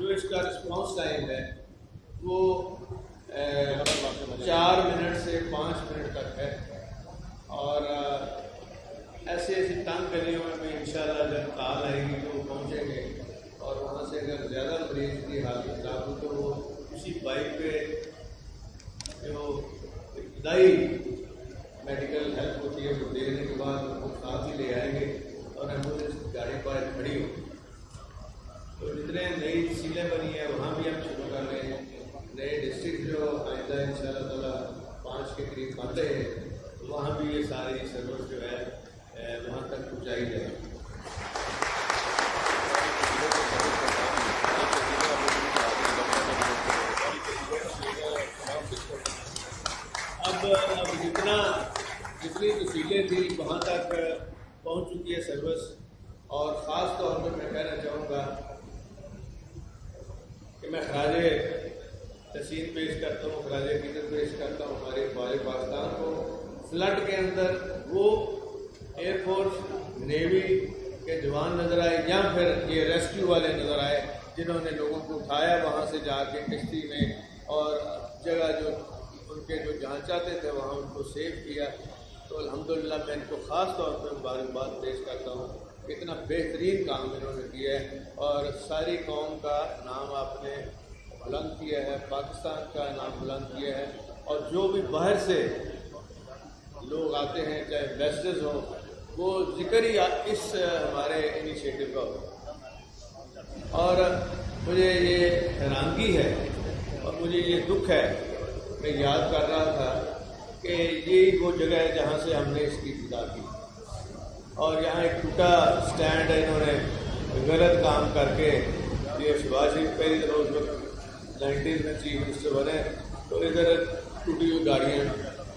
جو اس کا response time ہے وہ 4 منٹ سے 5 منٹ تک ہے، اور ایسی تنگ گلیوں میں بھی انشاءاللہ جب کال آئے گی تو وہ پہنچیں گے، اور وہاں سے اگر زیادہ مریض کی حالت خراب ہو تو وہ اسی بائک پہ جو ابتدائی میڈیکل ہیلپ ہوتی ہے وہ دینے کے بعد وہ ساتھ ہی لے آئیں گے، اور ایمبولینس کی گاڑی پر کھڑی ہوگی۔ تو جتنے نئی تحصیلیں بنی ہیں وہاں بھی ہم شروع کر رہے ہیں، نئے ڈسٹرکٹ جو آئندہ ان شاء اللہ تعالیٰ 5 کے قریب بنتے ہیں وہاں بھی یہ ساری سروس جو ہے وہاں تک پہنچائی جائے گی۔ اب جتنی تحصیلیں تھیں وہاں تک پہنچ چکی ہے سروس، اور خاص طور پر میں کہنا چاہوں گا کہ میں خراج تحسین پیش کرتا ہوں، خراج عقیدت پیش کرتا ہوں ہمارے فوج پاکستان کو۔ فلڈ کے اندر وہ ایئر فورس نیوی کے جوان نظر آئے یا پھر یہ ریسکیو والے نظر آئے جنہوں نے لوگوں کو اٹھایا وہاں سے جا کے کشتی میں، اور جگہ جو ان کے جو جہاں چاہتے تھے وہاں ان کو سیو کیا۔ تو الحمدللہ میں ان کو خاص طور پہ مبارکباد پیش کرتا ہوں کہ اتنا بہترین کام انہوں نے کیا ہے، اور ساری قوم کا نام آپ نے بلند کیا ہے، پاکستان کا نام بلند کیا ہے، اور جو بھی باہر سے لوگ آتے ہیں چاہے انویسٹرز ہوں وہ ذکر ہی اس ہمارے انیشیٹو کا ہو۔ اور مجھے یہ حیرانگی ہے اور مجھے یہ دکھ ہے، میں یاد کر رہا تھا کہ یہی وہ جگہ ہے جہاں سے ہم نے اس کی ابتدا کی، اور یہاں ایک ٹوٹا سٹینڈ ہے، انہوں نے غلط کام کر کے، یہ شہباز شریف پہلی دفعہ اس وقت 90s میں چیف منسٹر بنے تو ادھر ٹوٹی ہوئی گاڑیاں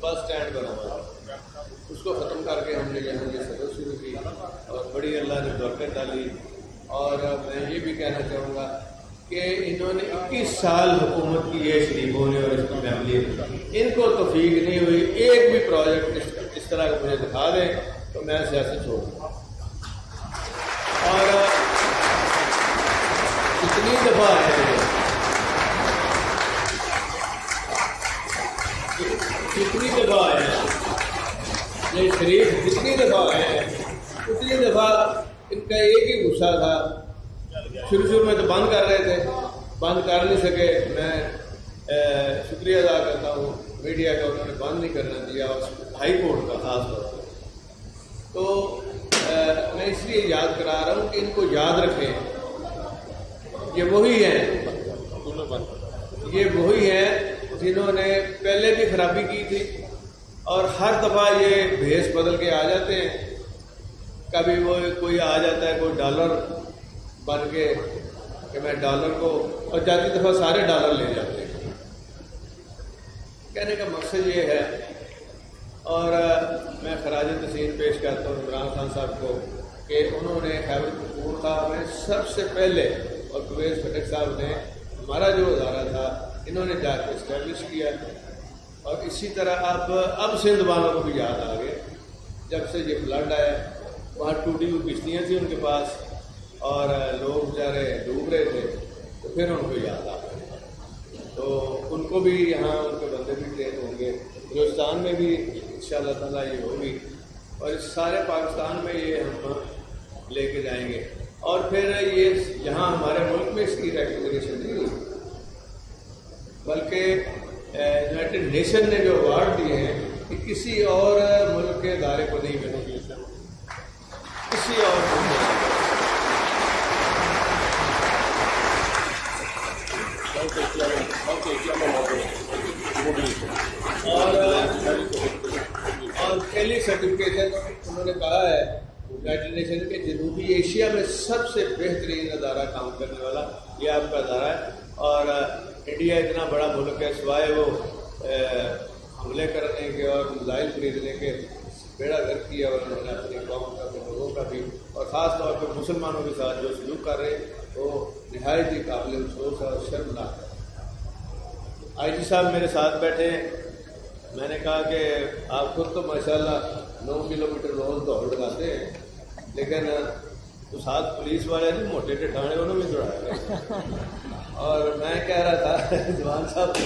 بس سٹینڈ بنا ہوا تھا، اس کو ختم کر کے ہم نے یہاں یہ سروس شروع کی، اور بڑی اللہ نے برکت ڈالی۔ اور میں یہ بھی کہنا چاہوں گا کہ انہوں نے 21 سال حکومت کی ہے شریفوں نے اور اس کی فیملی نے، ان کو توفیق نہیں ہوئی ایک بھی پروجیکٹ اس طرح کا مجھے دکھا دیں تو میں سیاست چھوڑ دوں۔ اور کتنی دفعہ ہے یہ شریف جتنی دفعہ ہے اتنی دفعہ ان کا ایک ہی غصہ تھا، شروع میں تو بند کر رہے تھے، بند کر نہیں سکے۔ میں شکریہ ادا کرتا ہوں میڈیا کا، انہوں نے بند نہیں کرنا دیا، اور ہائی کورٹ کا خاص طور پر۔ تو میں اس لیے یاد کرا رہا ہوں کہ ان کو یاد رکھیں، یہ وہی ہیں جنہوں نے پہلے بھی خرابی کی تھی، اور ہر دفعہ یہ بھیس بدل کے آ جاتے ہیں۔ کبھی وہ کوئی آ جاتا ہے کوئی ڈالر بن کے کہ میں ڈالر کو، اور جاتی دفعہ سارے ڈالر لے جاتے ہیں۔ کہنے کا مقصد یہ ہے، اور میں خراج تحسین پیش کرتا ہوں عمران خان صاحب کو کہ انہوں نے خیبر پختونخوا میں سب سے پہلے، اور پرویز خٹک صاحب نے ہمارا جو ادارہ تھا انہوں نے جا کے اسٹیبلش کیا، اور اسی طرح اب سندھ والوں کو بھی یاد آ گئے، جب سے یہ فلڈ آیا وہاں ٹوٹی ہوئی کشتیاں تھیں ان کے پاس، اور لوگ بیچارے ڈوب رہے تھے، تو پھر ان کو یاد آ گئے، تو ان کو بھی یہاں ان کے بندے بھی ٹرین ہوں گے، بلوچستان میں بھی انشاءاللہ تعالیٰ یہ ہوگی، اور اس سارے پاکستان میں یہ ہم لے کے جائیں گے۔ اور پھر یہ یہاں ہمارے ملک میں اس کی ریکگنیشن نہیں ہوئی، بلکہ یونائٹڈ نیشن نے جو ایوارڈ دیے ہیں کہ کسی اور ملک کے ادارے کو نہیں ملے، کسی اور اور پہلی سرٹیفکیشن انہوں نے کہا ہے یونائٹڈ نیشن کے جنوبی ایشیا میں سب سے بہترین ادارہ کام کرنے والا یہ آپ کا ادارہ ہے، اور انڈیا اتنا بڑا ملک ہے، سوائے وہ حملے کرنے کے اور میزائل خریدنے کے بیڑا گرک کیا، اور انہوں نے اپنی قوم کا بھی، لوگوں کا بھی، اور خاص طور پہ مسلمانوں کے ساتھ جو سلوک کر رہے ہیں وہ نہایت ہی قابل افسوس اور شرمناک ہے۔ آئی جی صاحب میرے ساتھ بیٹھے ہیں، میں نے کہا کہ آپ خود تو ماشاءاللہ 9 کلومیٹر روز دوڑ لگاتے ہیں، لیکن تو ساتھ پولیس والے نہیں موٹے ٹھانے انہوں نے بھی دوڑایا اور میں کہہ رہا تھا جوان صاحب کو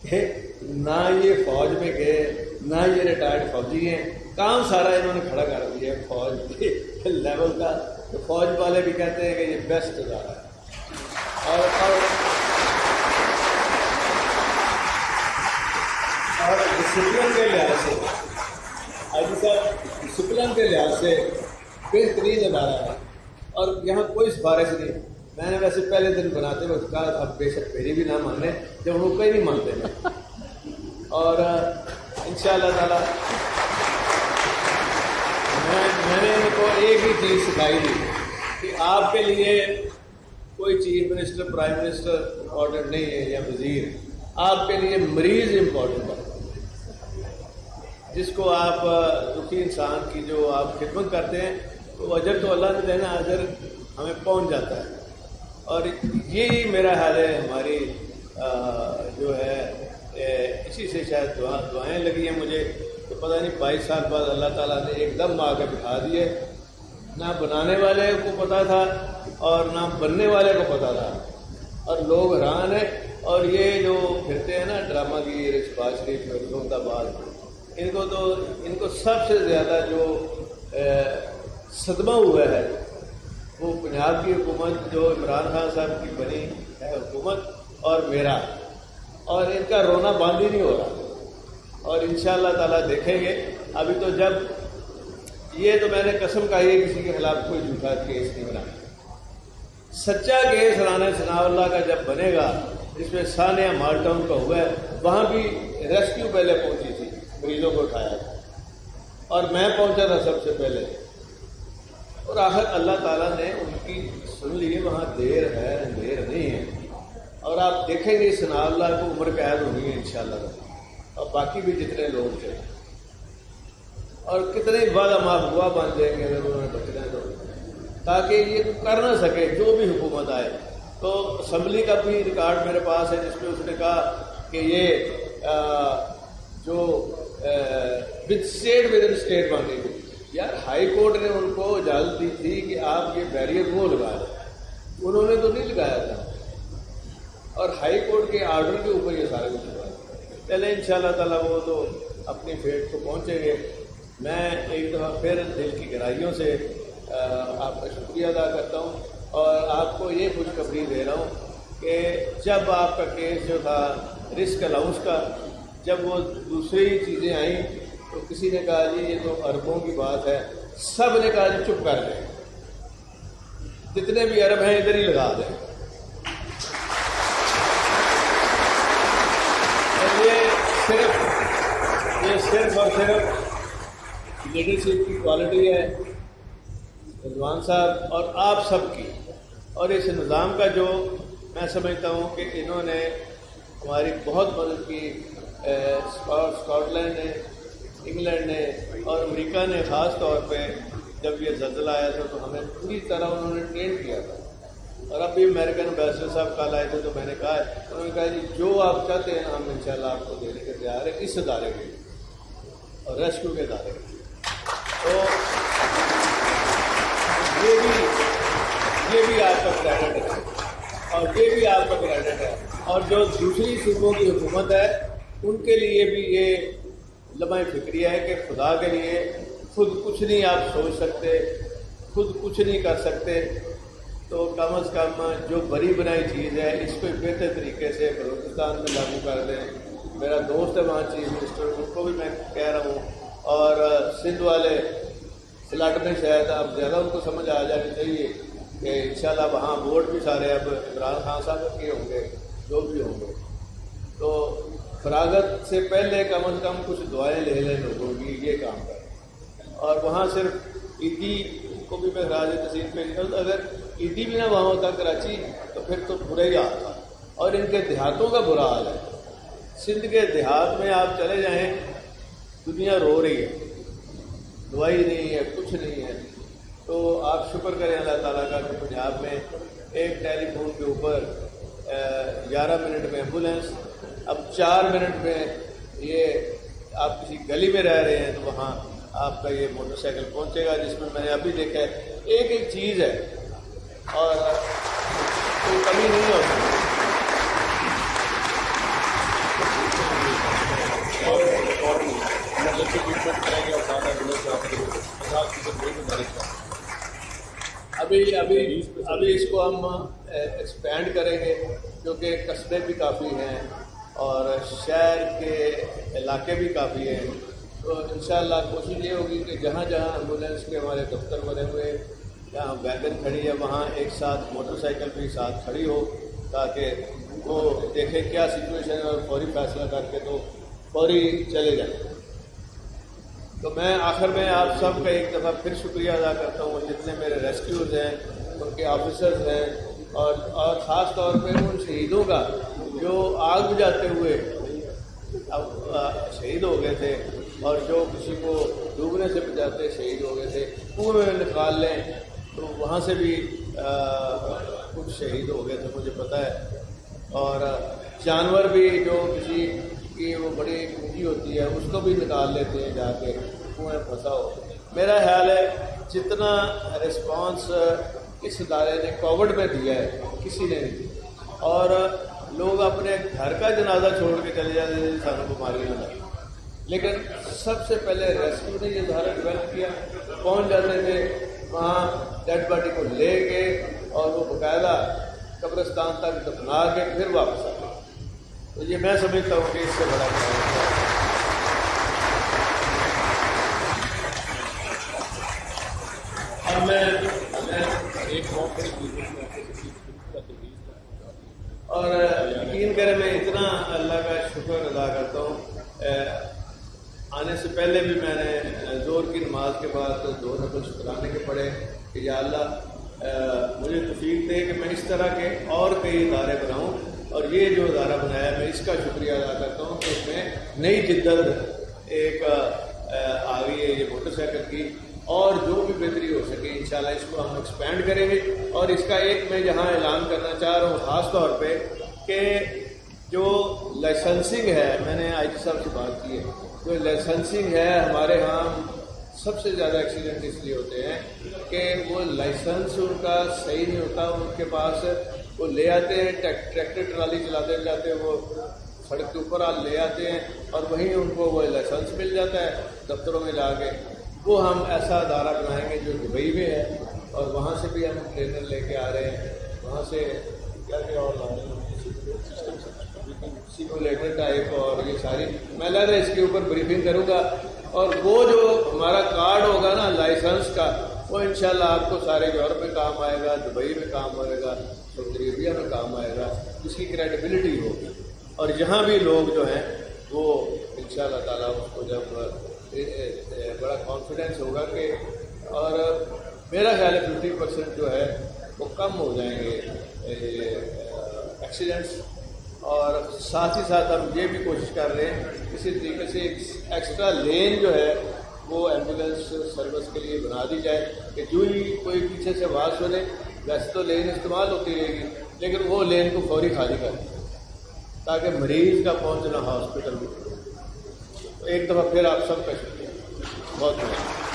کہ نہ یہ فوج میں گئے نہ یہ ریٹائرڈ فوجی ہیں، کام سارا انہوں نے کھڑا کر دیا ہے فوج کے لیول کا، تو فوج والے بھی کہتے ہیں کہ یہ بیسٹ ادارہ ہے۔ اور ڈسپلن کے لحاظ سے آئی جی صاحب ڈسپلن کے لحاظ سے بہترین ادارہ ہے، اور یہاں کوئی سفارش نہیں۔ میں نے ویسے پہلے دن بناتے وقت کہا اب بے شک میری بھی نہ مانے، جب وہ کوئی نہیں مانتے ہیں، اور انشاءاللہ تعالی میں نے ان کو ایک ہی چیز سکھائی تھی کہ آپ کے لیے کوئی chief minister prime minister important نہیں ہے یا وزیر، آپ کے لیے مریض امپورٹنٹ ہے، جس کو آپ دکھی انسان کی جو آپ خدمت کرتے ہیں تو اجر تو اللہ نے دینا، اجر ہمیں پہنچ جاتا ہے۔ اور یہی میرا حال ہے، ہماری جو ہے اسی سے شاید دعائیں لگی ہیں مجھے، تو پتہ نہیں 22 سال بعد اللہ تعالیٰ نے ایک دم آ کے بٹھا دیے، نہ بنانے والے کو پتہ تھا اور نہ بننے والے کو پتہ تھا، اور لوگ حیران ہیں۔ اور یہ جو پھرتے ہیں نا ڈرامہ کی شہباز شریف میں حکومت آباد، ان کو سب سے زیادہ جو صدمہ ہوا ہے وہ پنجاب کی حکومت جو عمران خان صاحب کی بنی ہے حکومت، اور میرا، اور ان کا رونا بند ہی نہیں ہو رہا، اور انشاءاللہ تعالیٰ دیکھیں گے۔ ابھی تو جب یہ تو میں نے قسم کھائی ہے کسی کے خلاف کوئی جھوٹا کیس نہیں بنانا، سچا کیس رانا ثناء اللہ کا جب بنے گا، جس میں ثانیہ مال ٹاؤن کا ہوا ہے، وہاں بھی ریسکیو پہلے پہنچی تھی، مریضوں کو اٹھایا تھا، اور میں پہنچا تھا سب سے پہلے، اور آخر اللہ تعالیٰ نے ان کی سن لی، وہاں دیر ہے اندھیر نہیں ہے، اور آپ دیکھیں گے ثناء اللہ کو عمر قید ہونی ہے انشاءاللہ، اور باقی بھی جتنے لوگ تھے، اور کتنے وعدہ معاف ہوا بن جائیں گے اگر انہوں نے بچنا ہے تو، تاکہ یہ کر نہ سکے جو بھی حکومت آئے۔ تو اسمبلی کا بھی ریکارڈ میرے پاس ہے جس میں اس نے کہا کہ یہ جو اسٹیٹ ود ان اسٹیٹ بنی تھی، یار ہائی کورٹ نے ان کو اجازت دی تھی کہ آپ یہ بیریئر وہ لگا دیں، انہوں نے تو نہیں لگایا تھا، اور ہائی کورٹ کے آرڈر کے اوپر یہ سارا کچھ ہوا۔ چلے انشاءاللہ تعالیٰ وہ تو اپنی فیٹ کو پہنچیں گے۔ میں ایک دفعہ پھر دل کی گہرائیوں سے آپ کا شکریہ ادا کرتا ہوں، اور آپ کو یہ خوشخبری دے رہا ہوں کہ جب آپ کا کیس جو تھا رسک الاؤنس کا، جب وہ دوسری چیزیں آئیں تو کسی نے کہا جی یہ تو اربوں کی بات ہے، سب نے کہا جی چپ کر دیں، جتنے بھی ارب ہیں ادھر ہی لگا دیں۔ یہ صرف اور صرف لیڈرشپ کی کوالٹی ہے رضوان صاحب اور آپ سب کی، اور اس نظام کا جو میں سمجھتا ہوں کہ انہوں نے ہماری بہت مدد کی، اسکاٹ لینڈ نے، انگلینڈ نے اور امریکہ نے، خاص طور پہ جب یہ زلزلہ آیا تھا تو ہمیں پوری طرح انہوں نے ٹرین کیا تھا، اور اب بھی امریکن امبیسڈر صاحب کل آئے تھے تو میں نے کہا، انہوں نے کہا جی جو آپ چاہتے ہیں ہم انشاءاللہ آپ کو دینے کے تیار ہیں، اس ادارے کے اور ریسکیو کے ادارے کے۔ تو یہ بھی آپ کا کریڈٹ ہے، اور یہ بھی آپ کا کریڈٹ ہے، اور جو دوسری صوبوں کی حکومت ہے ان کے لیے بھی یہ لمحہ فکریہ ہے کہ خدا کے لیے خود کچھ نہیں آپ سوچ سکتے، خود کچھ نہیں کر سکتے، تو کم از کم جو بری بنائی چیز ہے اس کو بہتر طریقے سے بلوچستان میں لاگو کر دیں۔ میرا دوست ہے وہاں چیف منسٹر، ان کو بھی میں کہہ رہا ہوں، اور سندھ والے فلٹ میں شاید اب زیادہ ان کو سمجھ آ جانی چاہیے کہ انشاءاللہ وہاں ووٹ بھی سارے اب عمران خان صاحب کے ہوں گے، جو بھی ہوں گے، تو فراغت سے پہلے کم از کم کچھ دعائیں لے لیں لوگوں کی، یہ کام کریں۔ اور وہاں صرف عیدی کو بھی میں خراج تحسین پیش کرتا، اگر عیدی بھی نہ وہاں ہوتا کراچی تو پھر تو برا ہی حال تھا، اور ان کے دیہاتوں کا برا حال ہے۔ سندھ کے دیہات میں آپ چلے جائیں، دنیا رو رہی ہے، دوائی نہیں ہے، کچھ نہیں ہے، تو آپ شکر کریں اللہ تعالیٰ کا کہ پنجاب میں ایک ٹیلی فون کے اوپر 11 منٹ میں ایمبولینس، اب 4 منٹ میں یہ آپ کسی گلی میں رہ رہے ہیں تو وہاں آپ کا یہ موٹر سائیکل پہنچے گا، جس میں نے ابھی دیکھا ہے ایک چیز ہے اور کوئی کمی نہیں ہو سکتی۔ ابھی اس کو ہم ایکسپینڈ کریں گے کیونکہ قصبے بھی کافی ہیں اور شہر کے علاقے بھی کافی ہیں. تو انشاءاللہ کوشش یہ ہوگی کہ جہاں جہاں ایمبولینس کے ہمارے دفتر بنے ہوئے, جہاں ویگن کھڑی ہے, وہاں ایک ساتھ موٹر سائیکل بھی ساتھ کھڑی ہو تاکہ وہ دیکھیں کیا سچویشن ہے اور فوری فیصلہ کر کے تو فوری چلے جائیں. تو میں آخر میں آپ سب کا ایک دفعہ پھر شکریہ ادا کرتا ہوں, جتنے میرے ریسکیوز ہیں, ان کے آفیسرز ہیں, اور خاص طور پہ ان شہیدوں کا جو آگ بجھاتے ہوئے شہید ہو گئے تھے اور جو کسی کو ڈوبنے سے بچاتے شہید ہو گئے تھے, کنویں میں نکال لیں تو وہاں سے بھی کچھ شہید ہو گئے تھے مجھے پتہ ہے. اور جانور بھی جو کسی کی وہ بڑی پونجی ہوتی ہے اس کو بھی نکال لیتے ہیں جا کے کنویں پھنسا ہو. میرا خیال ہے جتنا رسپانس اس ادارے نے کووڈ میں دیا ہے کسی نے نہیں دیا, اور لوگ اپنے گھر کا جنازہ چھوڑ کے چلے جاتے تھے سانوں بیماری نہ لگی, لیکن سب سے پہلے ریسکیو نے یہ ادارہ ڈیولپ کیا. پہنچ جاتے تھے وہاں, ڈیڈ باڈی کو لے کے اور وہ باقاعدہ قبرستان تک دفنا کے پھر واپس آتے. تو یہ میں سمجھتا ہوں کہ اس سے بڑا کام ہے. اب میں ایک اور یقین کریں میں اتنا اللہ کا شکر ادا کرتا ہوں. آنے سے پہلے بھی میں نے زور کی نماز کے بعد 2 نفل شکرانے کے پڑھے کہ یا اللہ مجھے توفیق دے کہ میں اس طرح کے اور کئی ادارے بناؤں, اور یہ جو ادارہ بنایا میں اس کا شکریہ ادا کرتا ہوں کہ اس میں نئی جدت ایک آ گئی ہے یہ موٹر سائیکل کی, اور جو بھی بہتری ہو سکے انشاءاللہ اس کو ہم ایکسپینڈ کریں گے. اور اس کا ایک میں یہاں اعلان کرنا چاہ رہا ہوں خاص طور پہ کہ جو لائسنسنگ ہے, میں نے آئی جی صاحب سے بات کی ہے, جو لائسنسنگ ہے ہمارے ہاں سب سے زیادہ ایکسیڈنٹ اس لیے ہوتے ہیں کہ وہ لائسنس ان کا صحیح نہیں ہوتا. ان کے پاس وہ لے آتے ہیں ٹریکٹر ٹرالی چلاتے جاتے وہ سڑک کے اوپر لے آتے ہیں اور وہیں ان کو وہ لائسنس مل جاتا ہے دفتروں میں جا کے. وہ ہم ایسا ادارہ بنائیں گے جو دبئی میں ہے, اور وہاں سے بھی ہم ٹرینر لے کے آ رہے ہیں. وہاں سے کیا کیا اور لا رہے ہیں سیمولیٹر ٹائپ, اور یہ ساری میں لگ رہا ہے اس کے اوپر بریفنگ کروں گا. اور وہ جو ہمارا کارڈ ہوگا نا لائسنس کا, وہ انشاءاللہ آپ کو سارے یورپ میں کام آئے گا, دبئی میں کام آئے گا, سعودی عربیہ میں کام آئے گا. اس کی کریڈیبلٹی ہوگی, اور یہاں بھی لوگ جو ہیں وہ انشاءاللہ تعالیٰ اس کو جب بڑا کانفیڈنس ہوگا کہ, اور میرا خیال ہے 50% جو ہے وہ کم ہو جائیں گے ایکسیڈنٹس. اور ساتھ ہی ساتھ ہم یہ بھی کوشش کر رہے ہیں کسی طریقے سے ایک ایکسٹرا لین جو ہے وہ ایمبولینس سروس کے لیے بنا دی جائے کہ جو ہی کوئی پیچھے سے آواز سنے, ویسے تو لین استعمال ہوتی رہے گی لیکن وہ لین کو فوری خالی کر دیں تاکہ مریض کا پہنچنا ہاسپٹل میں. ایک دفعہ پھر آپ سب کا شکریہ, بہت بہت.